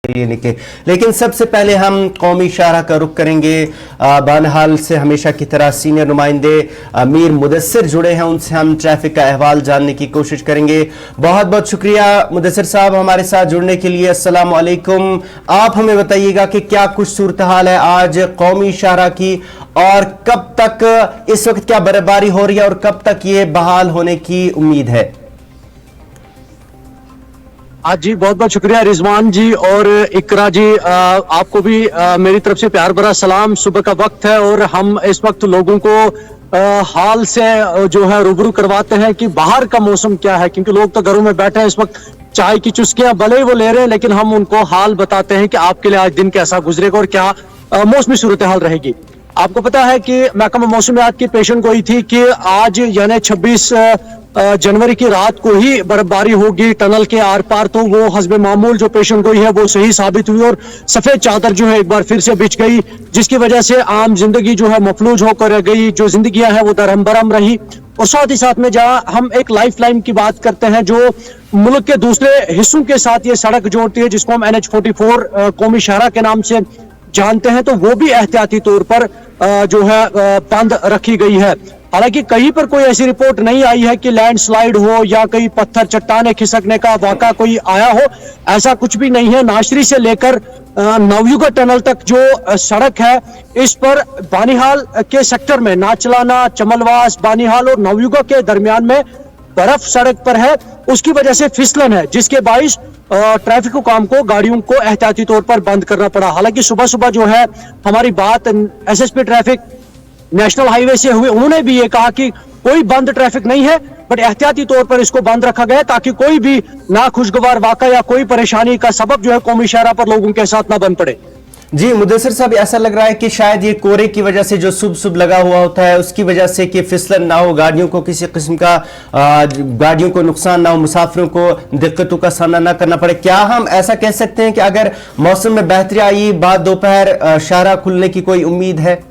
लिए निकले। लेकिन सबसे पहले हम कौमी शाहराह का रुख करेंगे। बानहाल से हमेशा की तरह सीनियर नुमाइंदे मीर मुदस्सिर जुड़े हैं, उनसे हम ट्रैफिक का अहवाल जानने की कोशिश करेंगे। बहुत बहुत शुक्रिया मुदस्सिर साहब हमारे साथ जुड़ने के लिए। अस्सलाम वालेकुम। आप हमें बताइएगा कि क्या कुछ सूरत हाल है आज कौमी शाहराह की, और कब तक इस वक्त क्या बर्फबारी हो रही है और कब तक ये बहाल होने की उम्मीद है? आज जी बहुत बहुत शुक्रिया रिजवान जी और इकरा जी, आपको भी मेरी तरफ से प्यार भरा सलाम। सुबह का वक्त है और हम इस वक्त लोगों को हाल से जो है रूबरू करवाते हैं कि बाहर का मौसम क्या है, क्योंकि लोग तो घरों में बैठे हैं इस वक्त, चाय की चुस्कियां भले ही वो ले रहे हैं, लेकिन हम उनको हाल बताते हैं कि आपके लिए आज दिन कैसा गुजरेगा और क्या मौसमी सूरत हाल रहेगी। आपको पता है कि महकमा मौसमियात की पेशन गोई थी कि आज यानी 26 जनवरी की रात को ही बर्फबारी होगी टनल के आर पार, तो वो हस्बे मामूल जो पेशन गोई है वो सही साबित हुई और सफेद चादर जो है एक बार फिर से बिछ गई, जिसकी वजह से आम जिंदगी जो है मफलूज होकर रह गई, जो जिंदगियां हैं वो दरहम बरहम रही। और साथ ही साथ में जहां हम एक लाइफ लाइन की बात करते हैं जो मुल्क के दूसरे हिस्सों के साथ ये सड़क जोड़ती है, जिसको हम NH-44 कौमी शाहराह के नाम से जानते हैं, तो वो भी एहतियाती तौर पर जो है बंद रखी गई है। हालांकि कहीं पर कोई ऐसी रिपोर्ट नहीं आई है कि लैंडस्लाइड हो या कहीं पत्थर चट्टाने खिसकने का वाक़ा कोई आया हो, ऐसा कुछ भी नहीं है। नाशरी से लेकर नवयुगा टनल तक जो सड़क है, इस पर बानीहाल के सेक्टर में नाचलाना, चमलवास, बानीहाल और नवयुगा के दरमियान में बर्फ सड़क पर है, उसकी वजह से फिसलन है, जिसके बाइस ट्रैफिक हुकाम को गाड़ियों को एहतियाती तौर पर बंद करना पड़ा। हालांकि सुबह सुबह जो है हमारी बात SSP ट्रैफिक नेशनल हाईवे से हुई, उन्होंने भी ये कहा कि कोई बंद ट्रैफिक नहीं है, बट एहतियाती तौर पर इसको बंद रखा गया ताकि कोई भी नाखुशगवार वाक़ा या कोई परेशानी का सबब जो है कौमी शाहराह पर लोगों के साथ ना बन पड़े। जी मुदस्सिर साहब, ऐसा लग रहा है कि शायद ये कोहरे की वजह से जो सुबह लगा हुआ होता है उसकी वजह से कि फिसलन ना हो, गाड़ियों को किसी किस्म का गाड़ियों को नुकसान ना हो, मुसाफिरों को दिक्कतों का सामना ना करना पड़े। क्या हम ऐसा कह सकते हैं कि अगर मौसम में बेहतरी आई, बाद दोपहर शाहराह खुलने की कोई उम्मीद है?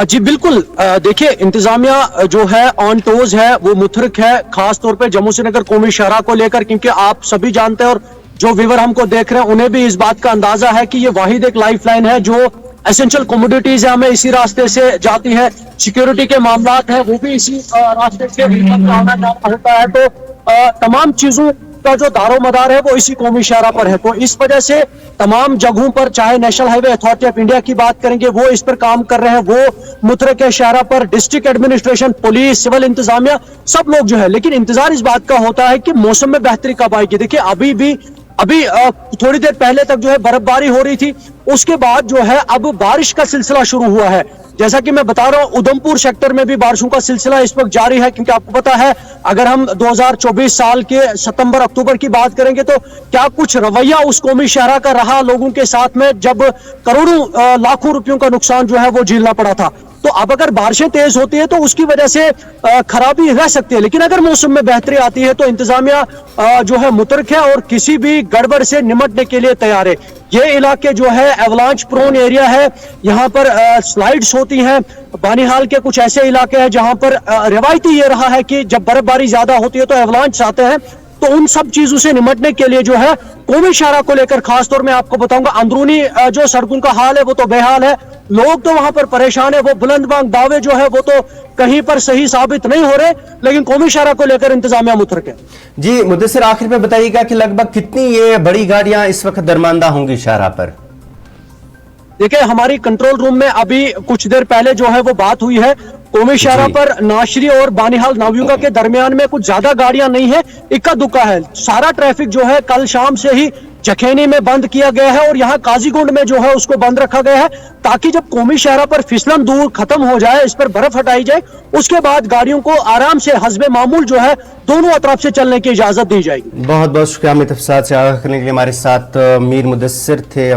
जी बिल्कुल, देखिए इंतजामिया जो है ऑन टोज है, वो मुतहरिक है, खास तौर पे जम्मू श्रीनगर कौमी शाहराह को लेकर, क्योंकि आप सभी जानते हैं और जो व्यूअर हमको देख रहे हैं उन्हें भी इस बात का अंदाजा है कि ये वाहिद एक लाइफ लाइन है जो एसेंशियल कमोडिटीज है, हमें इसी रास्ते से जाती है। सिक्योरिटी के मामलात है वो भी इसी रास्ते से आना जाना होता है, तो तमाम चीजों का जो दारो मदार है वो इसी कौमी शाहराह पर है। तो इस वजह से तमाम जगहों पर, चाहे national highway authority of India की बात करेंगे, वो इस पर काम कर रहे हैं, वो मुतरक शाहराह पर डिस्ट्रिक्ट एडमिनिस्ट्रेशन, पुलिस, सिविल इंतजामिया, सब लोग जो है। लेकिन इंतजार इस बात का होता है कि मौसम में बेहतरी कब आएगी। देखिए अभी थोड़ी देर पहले तक जो है बर्फबारी हो रही थी, उसके बाद जो है अब बारिश का सिलसिला शुरू हुआ है। जैसा कि मैं बता रहा हूं, उधमपुर सेक्टर में भी बारिशों का सिलसिला इस वक्त जारी है, क्योंकि आपको पता है अगर हम 2024 साल के सितंबर अक्टूबर की बात करेंगे तो क्या कुछ रवैया उस कौमी शाहराह का रहा लोगों के साथ में, जब करोड़ों लाखों रुपयों का नुकसान जो है वो झेलना पड़ा था। तो अब अगर बारिशें तेज होती है तो उसकी वजह से खराबी रह सकती है, लेकिन अगर मौसम में बेहतरी आती है तो इंतजामिया जो है मुतरक है और किसी भी गड़बड़ से निमटने के लिए तैयार है। ये इलाके जो है एवलांच प्रोन एरिया है, यहाँ पर स्लाइड्स होती हैं। बानीहाल के कुछ ऐसे इलाके हैं जहाँ पर रिवायती ये रहा है कि जब बर्फबारी ज्यादा होती है तो एवलांच आते हैं, तो उन सब चीजों से निमटने के लिए जो है कौमी शाहराह को लेकर खासतौर में आपको बताऊंगा, अंदरूनी जो सड़कों का हाल है वो तो बेहाल है, लोग तो वहां पर परेशान है, वो बुलंदबांग दावे जो है वो तो कहीं पर सही साबित नहीं हो रहे, लेकिन कौमी शाहराह को लेकर इंतजामिया मुतरक है। जी मुदस्सिर, आखिर में बताइएगा कि लगभग कितनी ये बड़ी गाड़ियां इस वक्त दरमांदा होंगी शाहराह पर? देखिए हमारी कंट्रोल रूम में अभी कुछ देर पहले जो है वो बात हुई है, कौमी शाहराह पर नाशरी और बानीहाल नवयुगा के दरमियान में कुछ ज्यादा गाड़ियां नहीं है, इक्का दुक्का है। सारा ट्रैफिक जो है कल शाम से ही जखेनी में बंद किया गया है और यहाँ काजीगुंड में जो है उसको बंद रखा गया है, ताकि जब कौमी शाहराह पर फिसलन दूर खत्म हो जाए, इस पर बर्फ हटाई जाए, उसके बाद गाड़ियों को आराम से हस्बे मामूल जो है दोनों अतराफ से चलने की इजाजत दी जाएगी। बहुत बहुत शुक्रिया हमें तफसीलात से आगाह करने के लिए। हमारे साथ मीर मुदस्सिर थे।